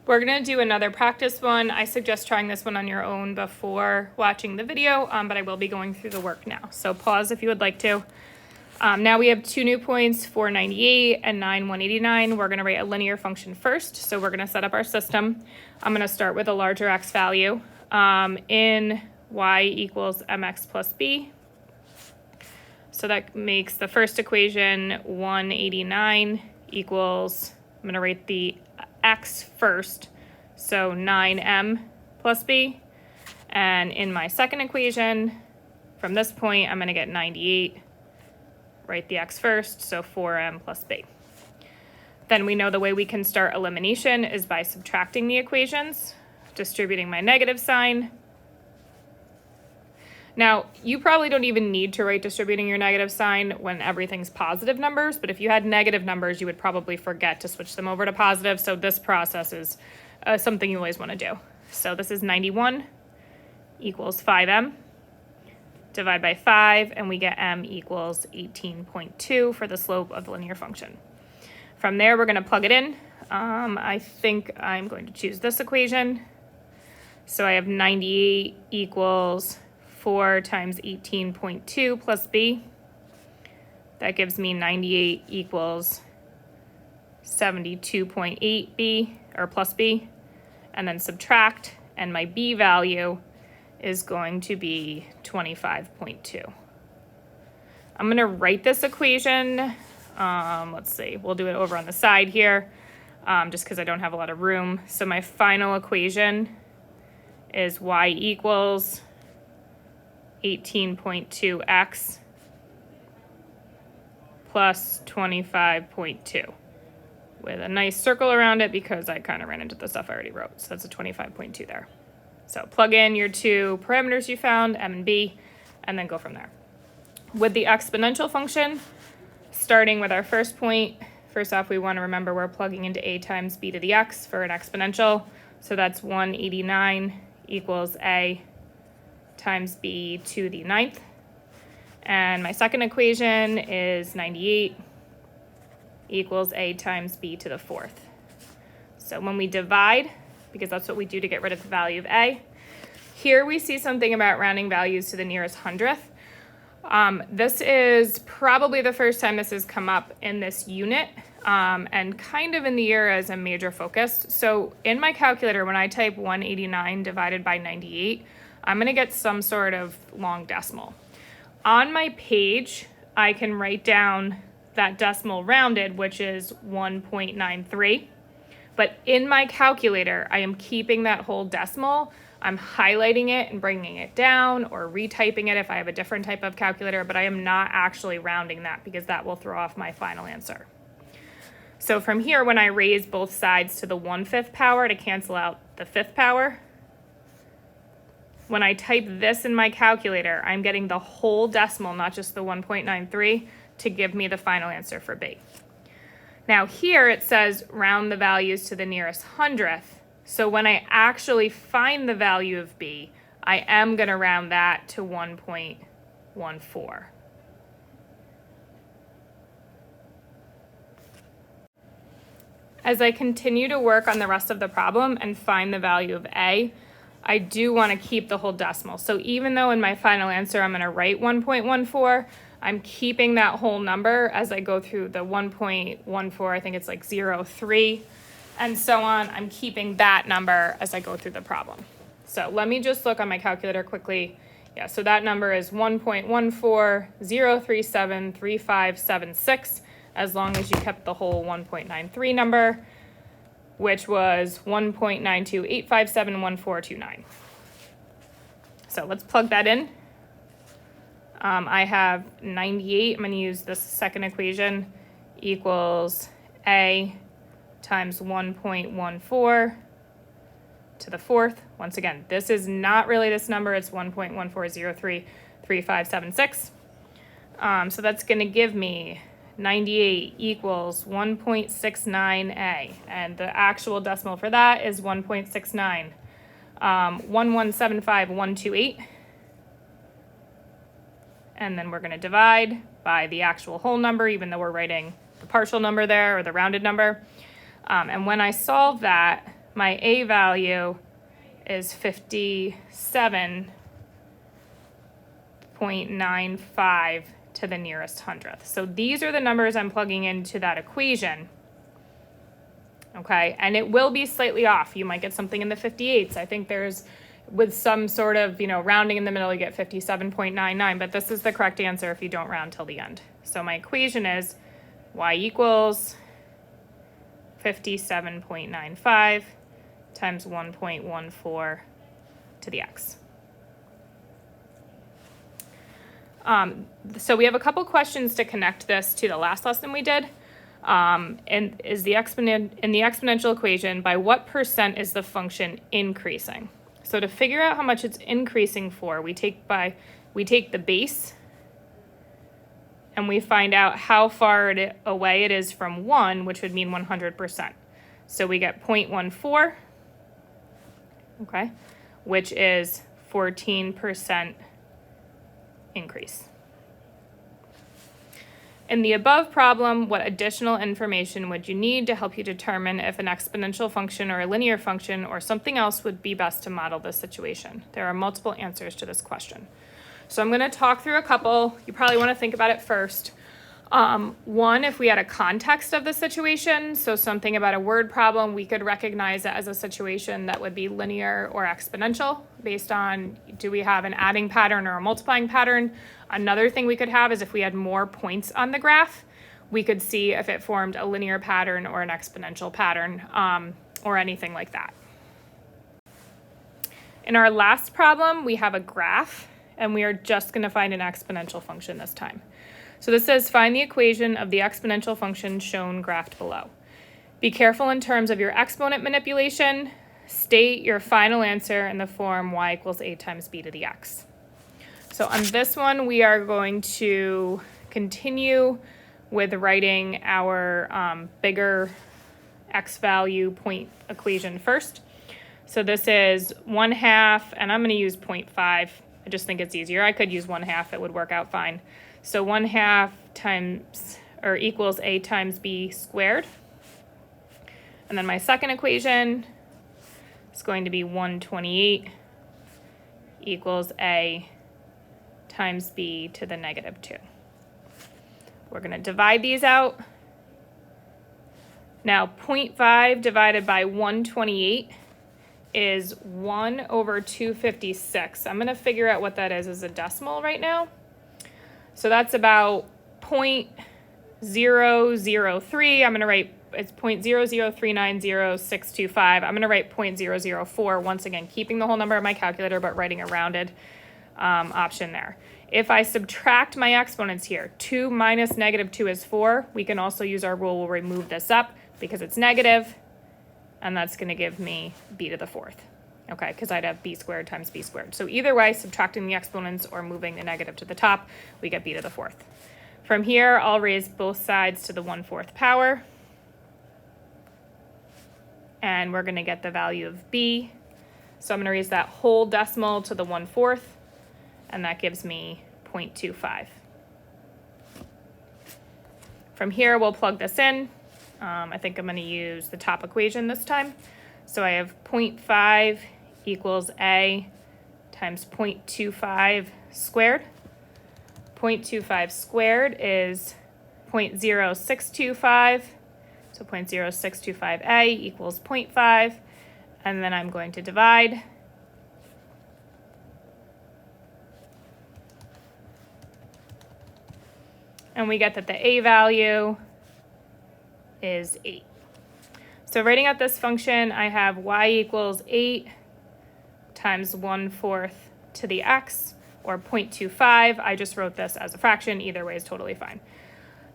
We're going to do another practice one. I suggest trying this one on your own before watching the video, but I will be going through the work now. So pause if you would like to. Now we have two new points, 498 and 189. We're going to write a linear function first. So we're going to set up our system. I'm going to start with a larger x value in y equals mx plus b. So that makes the first equation 189 equals, I'm going to write the x first, so 9m plus b. And in my second equation, from this point, I'm going to get 98. Write the x first, so 4m plus b. Then we know the way we can start elimination is by subtracting the equations, distributing my negative sign. Now, you probably don't even need to write distributing your negative sign when everything's positive numbers, but if you had negative numbers, you would probably forget to switch them over to positive, so this process is something you always want to do. So this is 91 equals 5m. Divide by 5, and we get m equals 18.2 for the slope of the linear function. From there, we're going to plug it in. I think I'm going to choose this equation. So I have 98 equals 4 times 18.2 plus b. That gives me 98 equals 72.8 b, or plus b. And then subtract, and my b value is going to be 25.2. I'm going to write this equation. Let's see, we'll do it over on the side here, just because I don't have a lot of room. So my final equation is y equals 18.2x plus 25.2 with a nice circle around it because I kind of ran into the stuff I already wrote. So that's a 25.2 there. So plug in your two parameters you found, m and b, and then go from there. With the exponential function, starting with our first point, first off, we want to remember we're plugging into a times b to the x for an exponential. So that's 189 equals a times b to the 9th. And my second equation is 98 equals a times b to the 4th. So when we divide, because that's what we do to get rid of the value of a, here we see something about rounding values to the nearest hundredth. This is probably the first time this has come up in this unit, and kind of in the year as a major focus. So in my calculator, when I type 189 divided by 98, I'm going to get some sort of long decimal. On my page, I can write down that decimal rounded, which is 1.93. But in my calculator, I am keeping that whole decimal. I'm highlighting it and bringing it down or retyping it if I have a different type of calculator, but I am not actually rounding that because that will throw off my final answer. So from here, when I raise both sides to the 1/5 power to cancel out the 5th power, when I type this in my calculator, I'm getting the whole decimal, not just the 1.93, to give me the final answer for B. Now here it says round the values to the nearest hundredth. So when I actually find the value of B, I am going to round that to 1.14. As I continue to work on the rest of the problem and find the value of A, I do want to keep the whole decimal. So even though in my final answer I'm going to write 1.14, I'm keeping that whole number as I go through the 1.14, I think it's like 0.3, and so on. I'm keeping that number as I go through the problem. So let me just look on my calculator quickly. Yeah, so that number is 1.1403735776, as long as you kept the whole 1.93 number, which was 1.928571429. So let's plug that in. I have 98, I'm going to use this second equation, equals A times 1.14 to the 4th. Once again, this is not really this number, it's 1.14033576. So that's going to give me 98 equals 1.69a, and the actual decimal for that is 1.69. 1175128. And then we're going to divide by the actual whole number, even though we're writing the partial number there or the rounded number. And when I solve that, my A value is 57.95 to the nearest hundredth. So these are the numbers I'm plugging into that equation. Okay, and it will be slightly off. You might get something in the 58s. I think there's, with some sort of, rounding in the middle, you get 57.99, but this is the correct answer if you don't round till the end. So my equation is y equals 57.95 times 1.14 to the x. So we have a couple questions to connect this to the last lesson we did. And is the in the exponential equation, by what percent is the function increasing? So to figure out how much it's increasing for, we take the base and we find out how far away it is from 1, which would mean 100%. So we get 0.14, okay, which is 14% increase. In the above problem, what additional information would you need to help you determine if an exponential function or a linear function or something else would be best to model this situation? There are multiple answers to this question. So I'm going to talk through a couple. You probably want to think about it first. One, if we had a context of the situation, so something about a word problem, we could recognize it as a situation that would be linear or exponential based on, do we have an adding pattern or a multiplying pattern? Another thing we could have is if we had more points on the graph, we could see if it formed a linear pattern or an exponential pattern, or anything like that. In our last problem, we have a graph, and we are just going to find an exponential function this time. So this says, find the equation of the exponential function shown graphed below. Be careful in terms of your exponent manipulation. State your final answer in the form y equals a times b to the x. So on this one, we are going to continue with writing our bigger x value point equation first. So this is 1/2, and I'm going to use 0.5. I just think it's easier. I could use 1/2. It would work out fine. So 1/2 times, or equals a times b squared. And then my second equation is going to be 128 equals a times b to the -2. We're going to divide these out. Now 0.5 divided by 128 is 1/256. I'm going to figure out what that is as a decimal right now. So that's about 0.003. I'm going to write, it's 0.00390,625. I'm going to write 0.004, once again, keeping the whole number of my calculator, but writing a rounded option there. If I subtract my exponents here, 2 minus -2 is 4. We can also use our rule, we'll remove this up because it's negative, and that's going to give me b to the 4th. Okay, because I'd have b squared times b squared. So either way, subtracting the exponents or moving the negative to the top, we get b to the 4th. From here, I'll raise both sides to the 1/4 power. And we're going to get the value of b. So I'm going to raise that whole decimal to the 1/4, and that gives me 0.25. From here, we'll plug this in. I think I'm going to use the top equation this time. So I have 0.5 equals a times 0.25 squared. 0.25 squared is 0.0625. So 0.0625a equals 0.5. And then I'm going to divide. And we get that the a value is 8. So writing out this function, I have y equals 8 times 1/4 to the x, or 0.25. I just wrote this as a fraction. Either way is totally fine.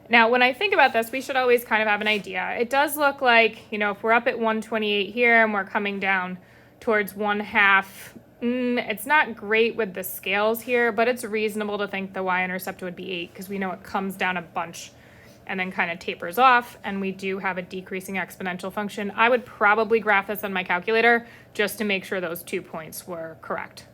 Now, when I think about this, we should always kind of have an idea. It does look like, if we're up at 128 here and we're coming down towards 1/2, it's not great with the scales here, but it's reasonable to think the y-intercept would be 8 because we know it comes down a bunch and then kind of tapers off, and we do have a decreasing exponential function. I would probably graph this on my calculator just to make sure those 2 points were correct.